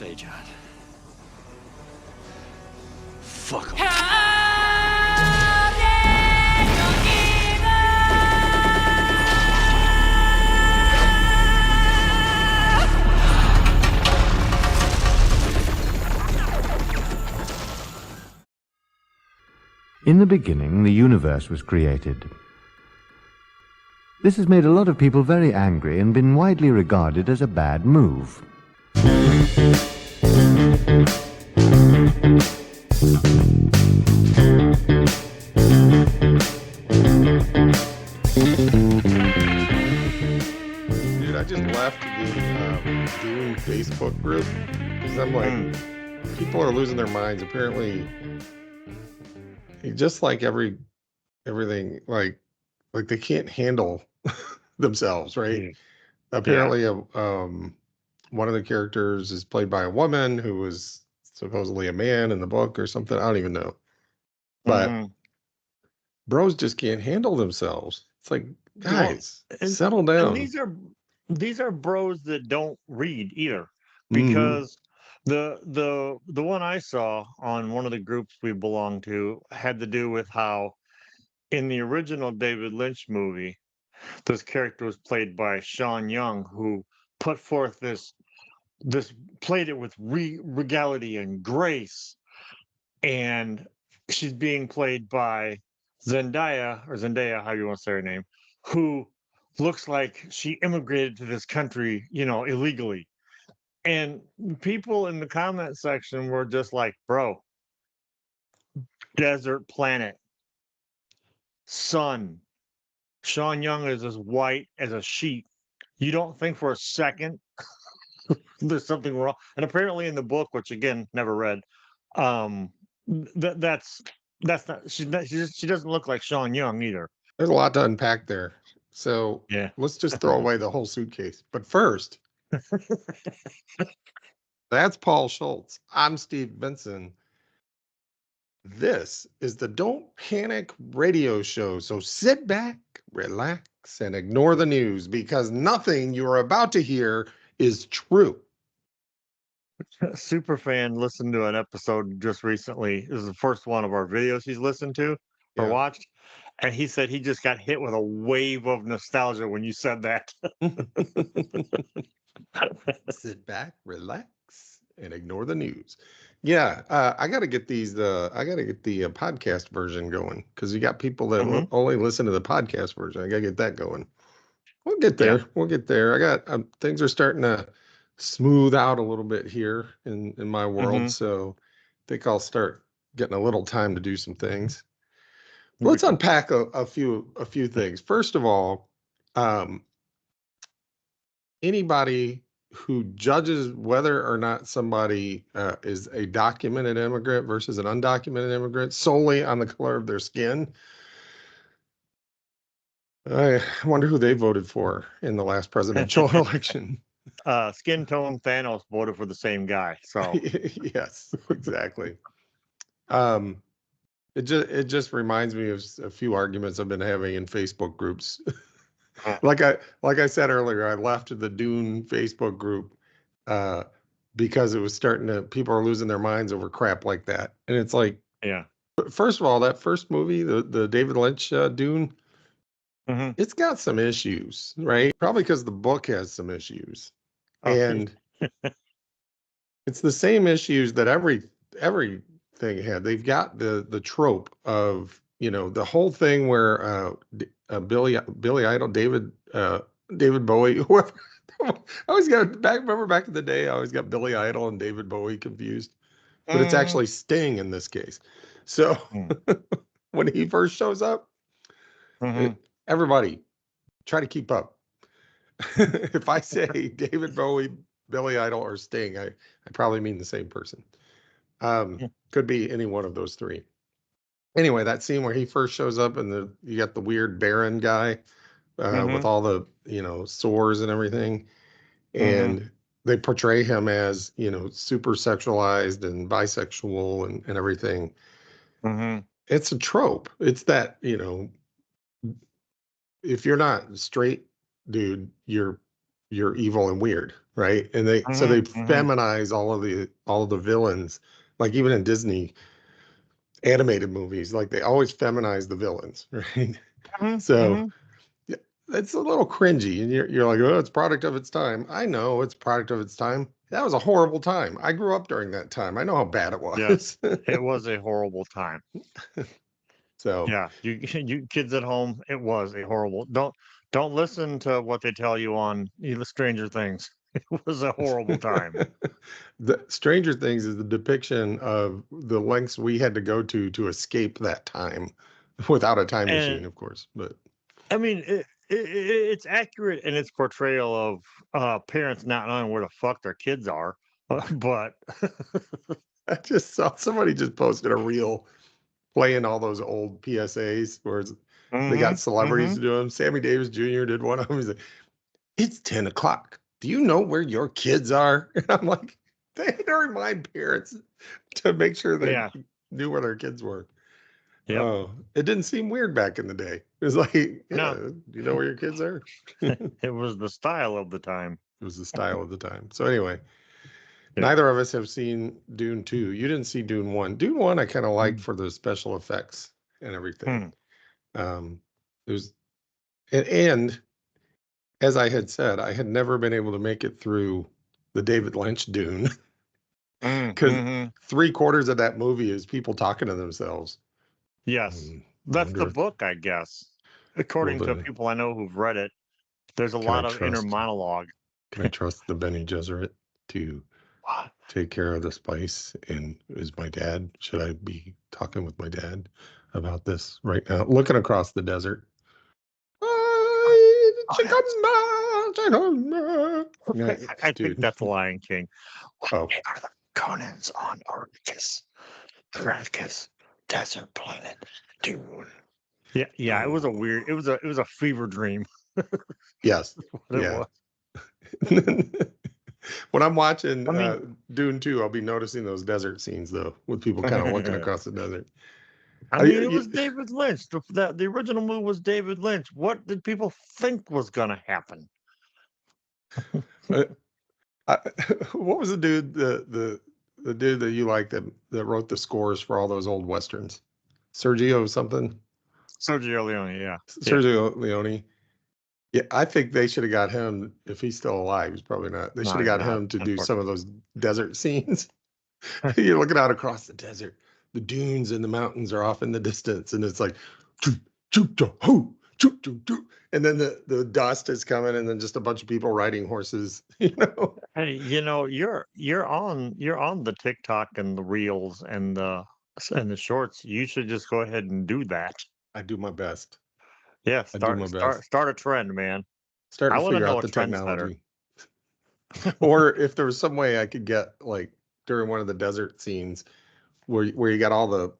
say, John. Fuck 'em. In the beginning, the universe was created. This has made a lot of people very angry and been widely regarded as a bad move. Dude, I just left the DUNE Facebook group because I'm like, people are losing their minds. Apparently, just like everything, like they can't handle themselves, right? Apparently, one of the characters is played by a woman who was supposedly a man in the book or something. I don't even know. But bros just can't handle themselves. It's like, guys, settle down. And these are bros that don't read either, because the one I saw on one of the groups we belong to had to do with how in the original David Lynch movie, this character was played by Sean Young, who put forth this played it with regality and grace, and she's being played by Zendaya, how you want to say her name, who looks like she immigrated to this country, illegally. And people in the comment section were just like, bro, desert planet, sun. Sean Young is as white as a sheet. You don't think for a second there's something wrong? And apparently in the book, which again, never read, that's not, she doesn't look like Sean Young either. There's a lot to unpack there. So let's just throw away the whole suitcase. But first, that's Paul Schultz. I'm Steve Benson. This is the Don't Panic radio show. So sit back, relax, and ignore the news, because nothing you are about to hear is true. Superfan listened to an episode just recently. This is the first one of our videos he's listened to or watched. And he said he just got hit with a wave of nostalgia when you said that. Sit back, relax, and ignore the news. Yeah, I got to get these. I got to get the podcast version going, because you got people that only listen to the podcast version. I got to get that going. We'll get there. Yeah. We'll get there. I got things are starting to smooth out a little bit here in my world, so I think I'll start getting a little time to do some things. Let's unpack a few things. First of all, anybody who judges whether or not somebody is a documented immigrant versus an undocumented immigrant solely on the color of their skin, I wonder who they voted for in the last presidential election. Skin tone Thanos voted for the same guy. So yes, exactly. It just reminds me of a few arguments I've been having in Facebook groups. Like I said earlier, I left the DUNE Facebook group because it was people are losing their minds over crap like that. And it's like, first of all, that first movie, the David Lynch DUNE, it's got some issues, right? Probably because the book has some issues. And it's the same issues that everything had. They've got the trope of, the whole thing where Billy Idol, David Bowie, whoever. I always remember back in the day, I always got Billy Idol and David Bowie confused, but it's actually Sting in this case. So when he first shows up, everybody try to keep up. If I say David Bowie, Billy Idol, or Sting, I probably mean the same person. Could be any one of those three. Anyway, that scene where he first shows up and you got the weird Baron guy with all the, sores and everything. And they portray him as, super sexualized and bisexual and everything. It's a trope. It's that, if you're not straight, dude, you're you're evil and weird, right? And they feminize all of the villains, like even in Disney animated movies, like they always feminize the villains, right? So yeah, it's a little cringy, and you're like, oh, it's product of its time. I know it's product of its time. That was a horrible time. I grew up during that time. I know how bad it Yes, was. it was a horrible time. So Yeah, you kids at home, it was a horrible. Don't listen to what they tell you on Stranger Things. It was a horrible time. the Stranger Things is the depiction of the lengths we had to go to escape that time without a time And machine, of course. But I mean, it's accurate in its portrayal of parents not knowing where the fuck their kids are. But I just saw somebody just posted a reel playing all those old PSAs where they got celebrities to do them. Sammy Davis Jr. did one of them. He's like, it's 10 o'clock. Do you know where your kids are? And I'm like, they had to remind parents to make sure they yeah, knew where their kids were. yep, Oh, it didn't seem weird back in the day. It was like, yeah, no, do you know where your kids are? It it was the style of the time. was the style of the time. So anyway, Yeah. neither of us have seen Dune 2. You didn't see Dune 1. Dune 1 I kind of liked for the special effects and everything. It was and as I had said, I had never been able to make it through the David Lynch Dune because 3/4 of that movie is people talking to themselves. Yes, I that's wonder the if book, I guess. will According to the people I know who've read it, there's a can I lot of inner trust monologue. can I trust the Bene Gesserit to What? take care of the spice? And is my dad? Should I be talking with my dad about this right now? Looking across the desert. Yeah, I think dude. that's Lion King. What Oh, are the Conans on Arrakis, desert planet, Dune? Yeah, yeah. It was a weird. It was a fever dream. yes. What it Yeah. was. When I'm watching I mean, Dune 2, I'll be noticing those desert scenes though, with people kind of looking across the desert. it was David Lynch. The original movie was David Lynch. What did people think was gonna happen? Uh, what was the dude the dude that you like that wrote the scores for all those old westerns? Sergio something? Sergio Leone. Yeah, yeah. Sergio Leone. Yeah, I think they should have got him if he's still alive. He's probably not. They No, should have he's got not. him to do some of Unfortunately. those desert scenes. You're looking out across the desert. The dunes and the mountains are off in the distance, and it's like, choo, choo, choo, hoo, choo, choo, choo. And then the dust is coming, and then just a bunch of people riding horses. Hey, you're on the TikTok and the reels and the shorts. You should just go ahead and do that. I do my best. Yeah, I do my best. start a trend, man. Starting I to want to figure know out a the trendsetter. technology. Or if there was some way I could get like during one of the desert scenes where you got all the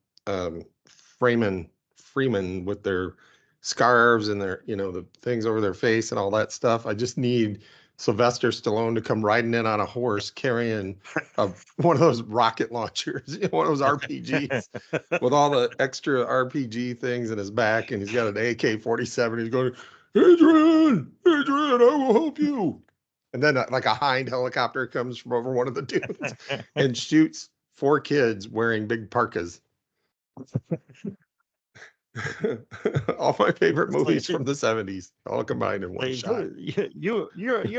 Freeman with their scarves and their the things over their face and all that stuff. I just need Sylvester Stallone to come riding in on a horse carrying one of those rocket launchers, one of those RPGs with all the extra RPG things in his back, and he's got an AK-47. He's going, Adrian, I will help you. And then like a Hind helicopter comes from over one of the dunes and shoots 4 kids wearing big parkas. All my favorite movies from the 70s, all combined in one shot. You're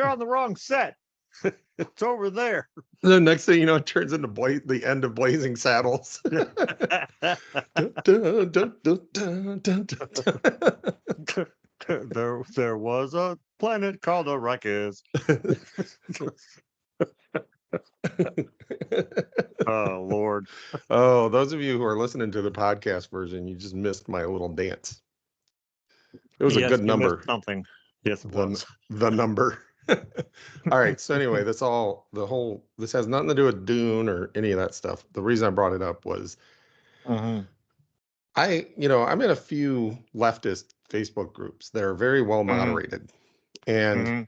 on the wrong set. It's over there. The next thing you know, it turns into the end of Blazing Saddles. There was a planet called Arrakis. Oh Lord. Oh, those of you who are listening to the podcast version, you just missed my little dance. It was a Yes, good you missed number. something. Yes, it was. The number. All right. So anyway, this has nothing to do with Dune or any of that stuff. The reason I brought it up was I'm in a few leftist Facebook groups that are very well moderated. And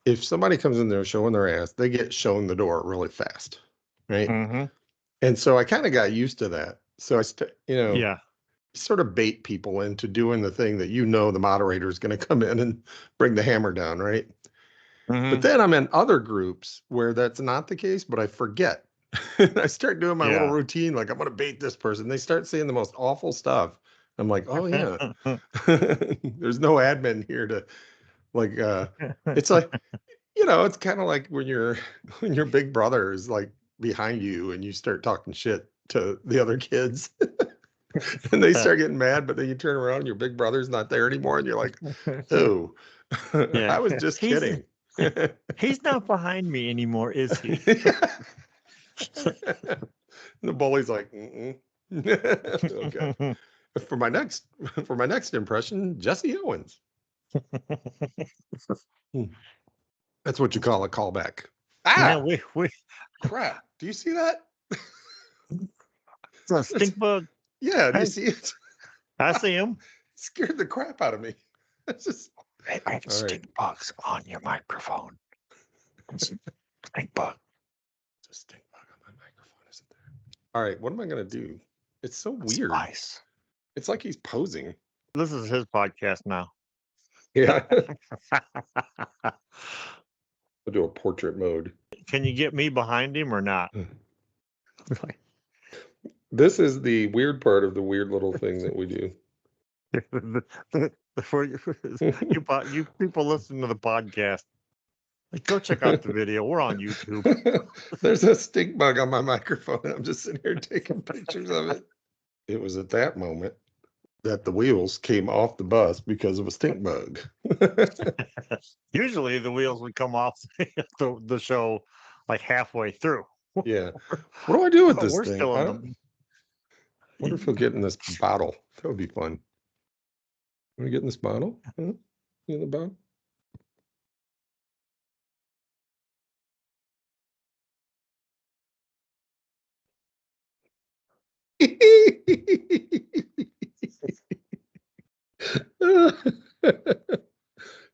if somebody comes in there showing their ass, they get shown the door really fast. Right. And so I kind of got used to that. So Yeah. sort of bait people into doing the thing that the moderator is going to come in and bring the hammer down, right? But then I'm in other groups where that's not the case, but I forget. I start doing my little routine, like I'm going to bait this person. They start saying the most awful stuff. I'm like, oh yeah, there's no admin here to like, it's like, it's kind of like when your big brother is like behind you and you start talking shit to the other kids and they start getting mad, but then you turn around and your big brother's not there anymore. And you're like, oh, I was just kidding. He's not behind me anymore, is he? The bully's like, okay. For my next impression, Jesse Owens. That's what you call a callback. Ah, we crap. Do you see that? It's a stink bug. Yeah, do you see it? I see him. Scared the crap out of me. It's just I have stink bugs on your microphone. Stink bug. It's a stink bug on my microphone, isn't there? All right, what am I gonna do? It's so weird. Nice. It's like he's posing. This is his podcast now. Yeah. We'll do a portrait mode. Can you get me behind him or not? This is the weird part of the weird little thing that we do. For you people listening to the podcast, go check out the video. We're on YouTube. There's a stink bug on my microphone. I'm just sitting here taking pictures of it. It was at that moment that the wheels came off the bus because of a stink bug. Usually the wheels would come off the show like halfway through. Yeah. What do I do with this We're thing? still I in them. wonder if he'll get in this bottle. That would be fun. Want to get in this bottle? Huh? In the bottle?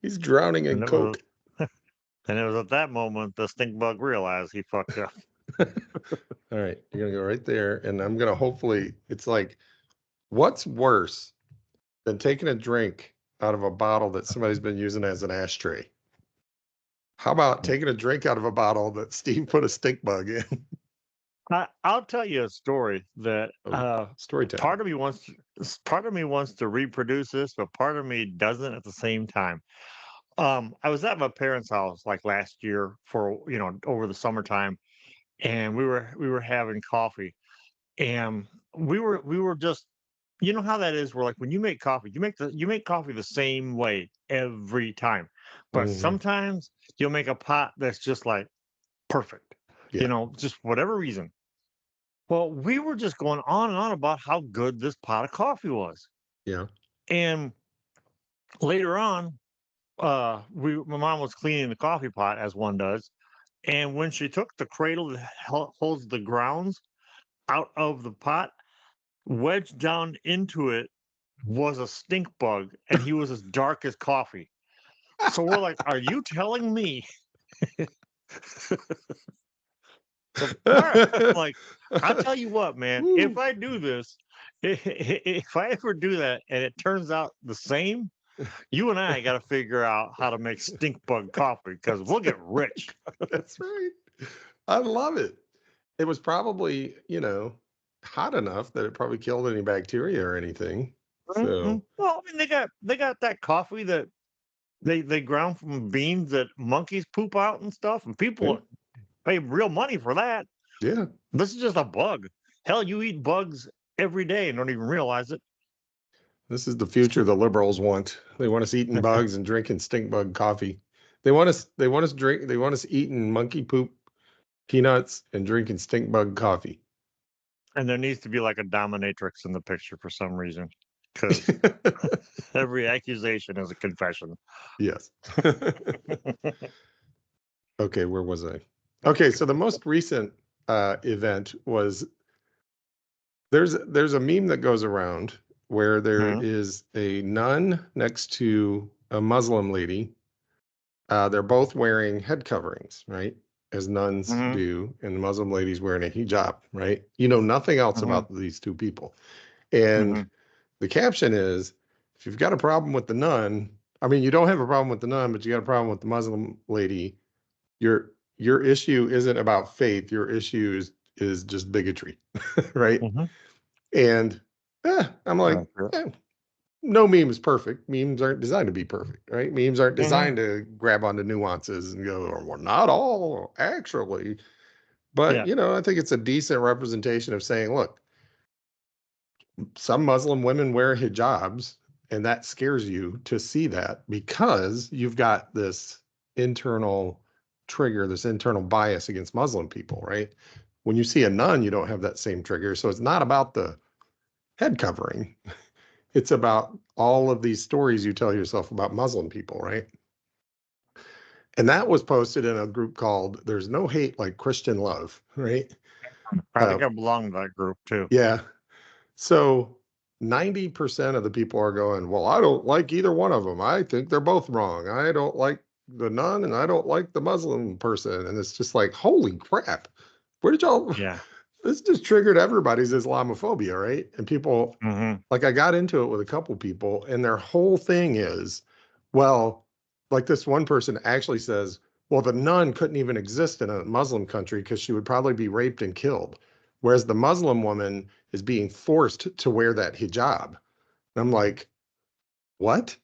He's drowning in Coke. And it was at that moment the stink bug realized he fucked up. All right, you're gonna go right there, and I'm gonna hopefully. It's like, what's worse than taking a drink out of a bottle that somebody's been using as an ashtray? How about taking a drink out of a bottle that Steve put a stink bug in? I'll tell you a story that story time. part of me wants to reproduce this, but part of me doesn't at the same time. I was at my parents' house like last year for over the summertime, and we were having coffee, and we were just, you know how that is, where like when you make coffee, you make coffee the same way every time, but sometimes you'll make a pot that's just like perfect, just whatever reason. Well, we were just going on and on about how good this pot of coffee was. Yeah. And later on, my mom was cleaning the coffee pot as one does, and when she took the cradle that holds the grounds out of the pot, wedged down into it was a stink bug, and he was as dark as coffee. So we're like, "Are you telling me?" Like, I'll tell you what, man. If I do this, if I ever do that, and it turns out the same, you and I got to figure out how to make stink bug coffee because we'll get rich. That's right. I love it. It was probably, hot enough that it probably killed any bacteria or anything. So, well, I mean, they got that coffee that they ground from beans that monkeys poop out and stuff, and people pay real money for that. Yeah. This is just a bug. Hell, you eat bugs every day and don't even realize it. This is the future the liberals want. They want us eating bugs and drinking stink bug coffee. They want us eating monkey poop, peanuts, and drinking stink bug coffee. And there needs to be like a dominatrix in the picture for some reason, because every accusation is a confession. Yes. Okay, where was I? Okay, so the most recent event was there's a meme that goes around where there is a nun next to a Muslim lady. They're both wearing head coverings, right? As nuns do, and the Muslim lady's wearing a hijab, right? You know nothing else about these two people. And the caption is, if you've got a problem with the nun, I mean, you don't have a problem with the nun, but you got a problem with the Muslim lady. Your issue isn't about faith. Your issue is just bigotry, right? Mm-hmm. And I'm like, Accurate. no meme is perfect. Memes aren't designed to be perfect, right? Memes aren't Mhm. designed to grab onto nuances and go, well, not all actually. But Yeah. you know, I think it's a decent representation of saying, look, some Muslim women wear hijabs, and that scares you to see that because you've got this internal trigger, this internal bias against Muslim people, right? When you see a nun, you don't have that same trigger. So it's not about the head covering. It's about all of these stories you tell yourself about Muslim people, right? And that was posted in a group called There's No Hate Like Christian Love, right? I think I belong to that group too. Yeah. So 90% of the people are going, well, I don't like either one of them. I think they're both wrong. I don't like the nun and I don't like the Muslim person. And it's just like, holy crap. Where did y'all? Yeah. This just triggered everybody's Islamophobia, right? And people, Mm-hmm. like, I got into it with a couple people, and their whole thing is, well, like this one person actually says, well, the nun couldn't even exist in a Muslim country because she would probably be raped and killed. Whereas the Muslim woman is being forced to wear that hijab. And I'm like, what?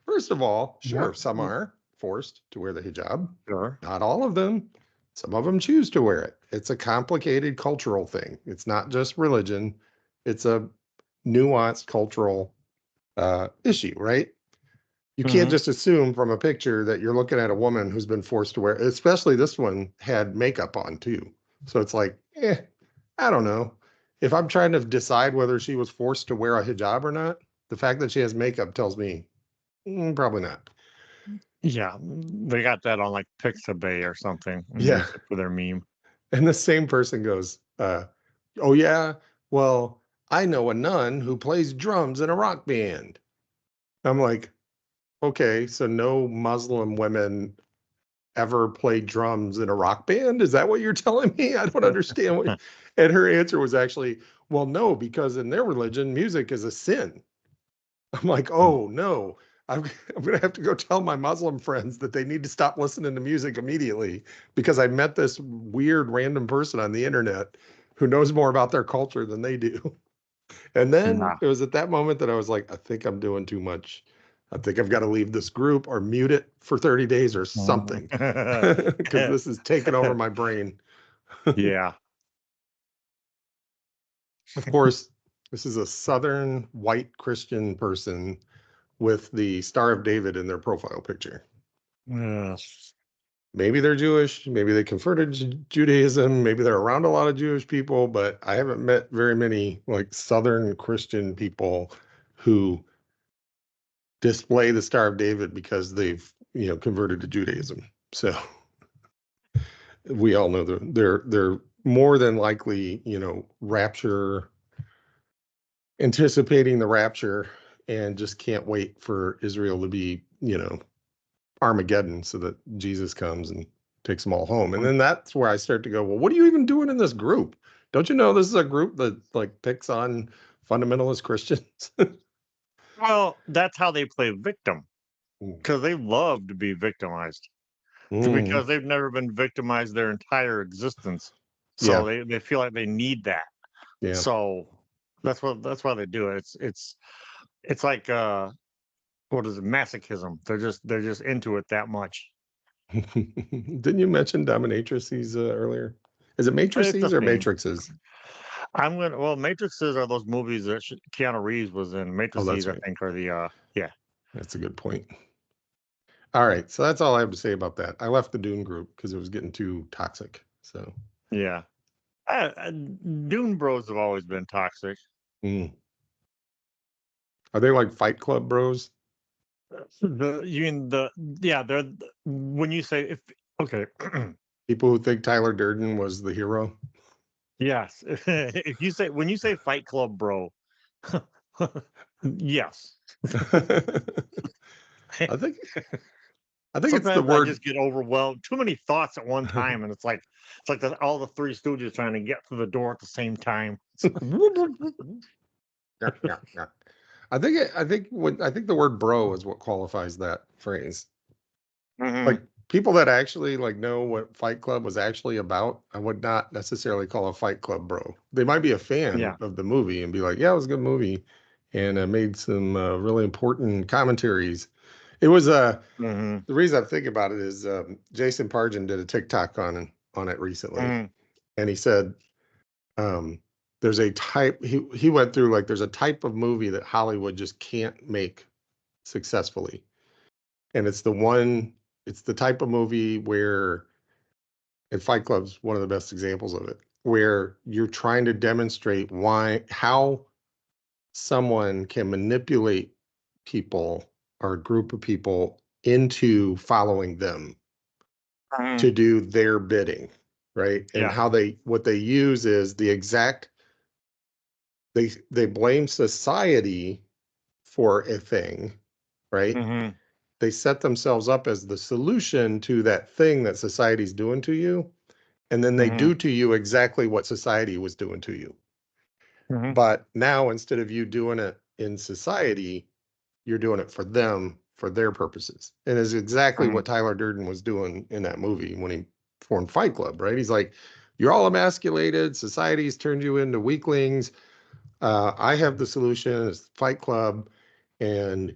First of all, sure, some are forced to wear the hijab. Sure. Not all of them. Some of them choose to wear it. It's a complicated cultural thing. It's not just religion. It's a nuanced cultural issue, right? You can't Mm-hmm. just assume from a picture that you're looking at a woman who's been forced to wear, especially this one had makeup on too. So it's like, I don't know. If I'm trying to decide whether she was forced to wear a hijab or not, the fact that she has makeup tells me probably not. Yeah. They got that on like Pixabay or something and Yeah. used it for their meme. And the same person goes, oh, yeah, well, I know a nun who plays drums in a rock band. I'm like, okay, so no Muslim women ever played drums in a rock band? Is that what you're telling me? I don't understand what. And her answer was actually, well, no, because in their religion, music is a sin. I'm like, oh, no. I'm going to have to go tell my Muslim friends that they need to stop listening to music immediately because I met this weird random person on the internet who knows more about their culture than they do. And then Yeah. it was at that moment that I was like, I think I'm doing too much. I think I've got to leave this group or mute it for 30 days or something because this is taking over my brain. Yeah. Of course, this is a Southern white Christian person with the Star of David in their profile picture. Yes. Maybe they're Jewish, maybe they converted to Judaism, maybe they're around a lot of Jewish people, but I haven't met very many like Southern Christian people who display the Star of David because they've, converted to Judaism. So we all know they're more than likely, rapture, anticipating the rapture, and just can't wait for Israel to be, Armageddon so that Jesus comes and takes them all home. And then that's where I start to go, well, what are you even doing in this group? Don't you know this is a group that like picks on fundamentalist Christians? Well, that's how they play victim Mm. because they love to be victimized because they've never been victimized their entire existence. So Yeah, they feel like they need that. yeah. So that's why they do it. It's like what is it, masochism. They're just into it that much. Didn't you mention dominatrices earlier? Is it It's the matrices or same. matrixes? Well, Matrixes are those movies that Keanu Reeves was in. Oh, that's Matrices, I right. think, are the yeah. That's a good point. All right, so that's all I have to say about that. I left the Dune group because it was getting too toxic. So, Yeah. Dune Bros have always been toxic. mm. Are they like Fight Club bros? You mean yeah, when you say if okay. People who think Tyler Durden was the hero? Yes. If you say when you say Fight Club bro, yes. I think I think it's the Sometimes I word. just get overwhelmed. Too many thoughts at one time, and it's like all the Three Stooges trying to get through the door at the same time. Yeah, yeah, yeah. I think the word bro is what qualifies that phrase. Like people that actually like know what Fight Club was actually about, I would not necessarily call a Fight Club bro. They might be a fan Yeah. of the movie and be like, yeah, it was a good movie, and made some really important commentaries. It was Mhm. the reason I'm thinking about it is Jason Pargin did a TikTok on it recently, Mhm. and he said there's a type he went through like there's a type of movie that Hollywood just can't make successfully, and it's the type of movie where, and Fight Club's one of the best examples of it, where you're trying to demonstrate how someone can manipulate people or a group of people into following them Mhm. to do their bidding, right? And Yeah. what they use is they blame society for a thing, right? Mhm. They set themselves up as the solution to that thing that society's doing to you, and then they Mhm. do to you exactly what society was doing to you. Mhm. But now instead of you doing it in society, you're doing it for them, for their purposes. And is exactly Mhm. what Tyler Durden was doing in that movie when he formed Fight Club, right? He's like, you're all emasculated, society's turned you into weaklings. I have the solution, it's Fight Club, and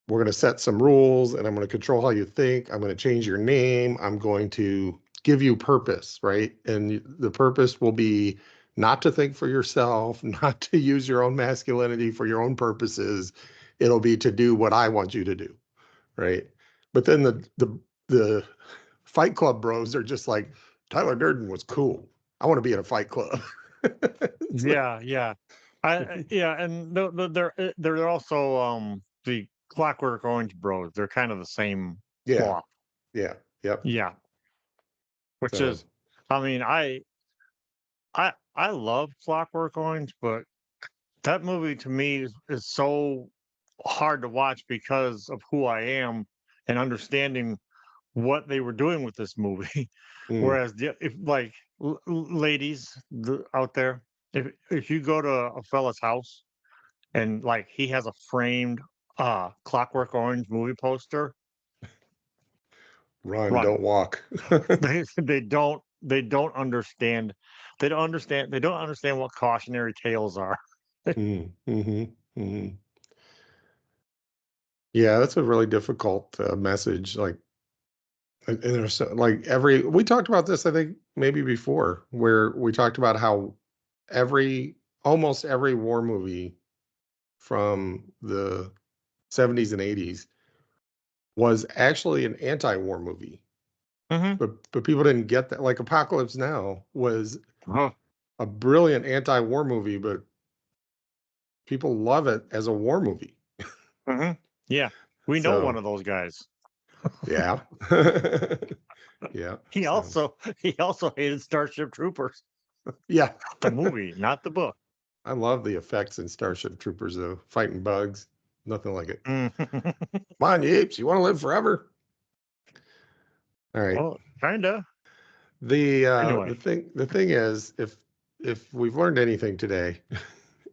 we're going to set some rules, and I'm going to control how you think. I'm going to change your name. I'm going to give you purpose, right? And the purpose will be not to think for yourself, not to use your own masculinity for your own purposes. It'll be to do what I want you to do, right? But then the Fight Club bros are just like, Tyler Durden was cool. I want to be in a Fight Club. It's like, Yeah, yeah. Yeah, and they're also the Clockwork Orange Bros. They're kind of the same yeah, cloth. yeah, yep. Yeah, which So is, I mean, I love Clockwork Orange, but that movie to me is so hard to watch because of who I am and understanding what they were doing with this movie. mm, Whereas if like ladies out there, if you go to a fella's house and like he has a framed Clockwork Orange movie poster, run, run. don't walk. They don't understand. They don't understand what cautionary tales are. Mm, hmm hmm Yeah, that's a really difficult message. Like, and there's like we talked about this, I think maybe before, where we talked about how almost every war movie from the 70s and 80s was actually an anti-war movie. Hmm. But people didn't get that. Like Apocalypse Now was a brilliant anti-war movie, but people love it as a war movie. Hmm. Yeah, we know one So, of those guys. yeah. Yeah. He So, also he also hated Starship Troopers, yeah. the movie, not the book. I love the effects in Starship Troopers, though. Fighting bugs, nothing like it. Mhm. Come on, you apes, you want to live forever? All right. Well, kinda. The Anyway, thing is, if we've learned anything today,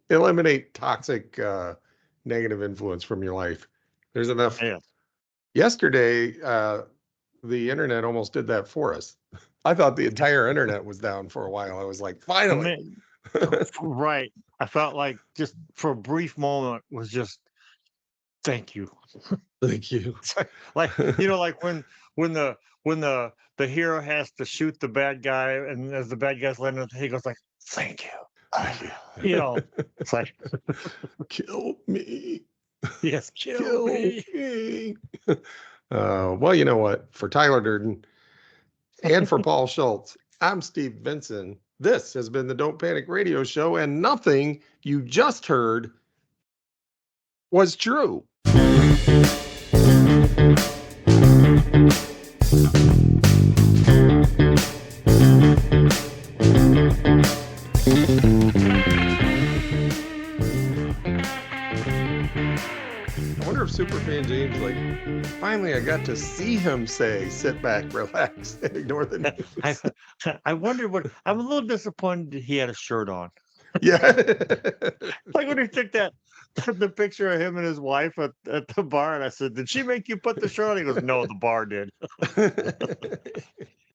eliminate toxic negative influence from your life. There's enough. yes. Yesterday, the internet almost did that for us. I thought the entire internet was down for a while. I was like, I finally. mean, right. I felt like just for a brief moment was just thank you. Thank you. It's like when the when the hero has to shoot the bad guy, and as the bad guy's letting him, he goes like, "Thank you." Thank It's like, you. Kill me. yes, kill Kill me. me. Well, you know what? For Tyler Durden and for Paul Schultz, I'm Steve Vinson. This has been the Don't Panic Radio Show, and nothing you just heard was true. I wonder if Superfan James, like, finally I got to see him say, sit back, relax, and ignore the I news. I wonder what I'm a little disappointed he had a shirt on. Yeah. Like when he took the picture of him and his wife at the bar, and I said, "Did she make you put the shirt on?" He goes, "No, the bar did."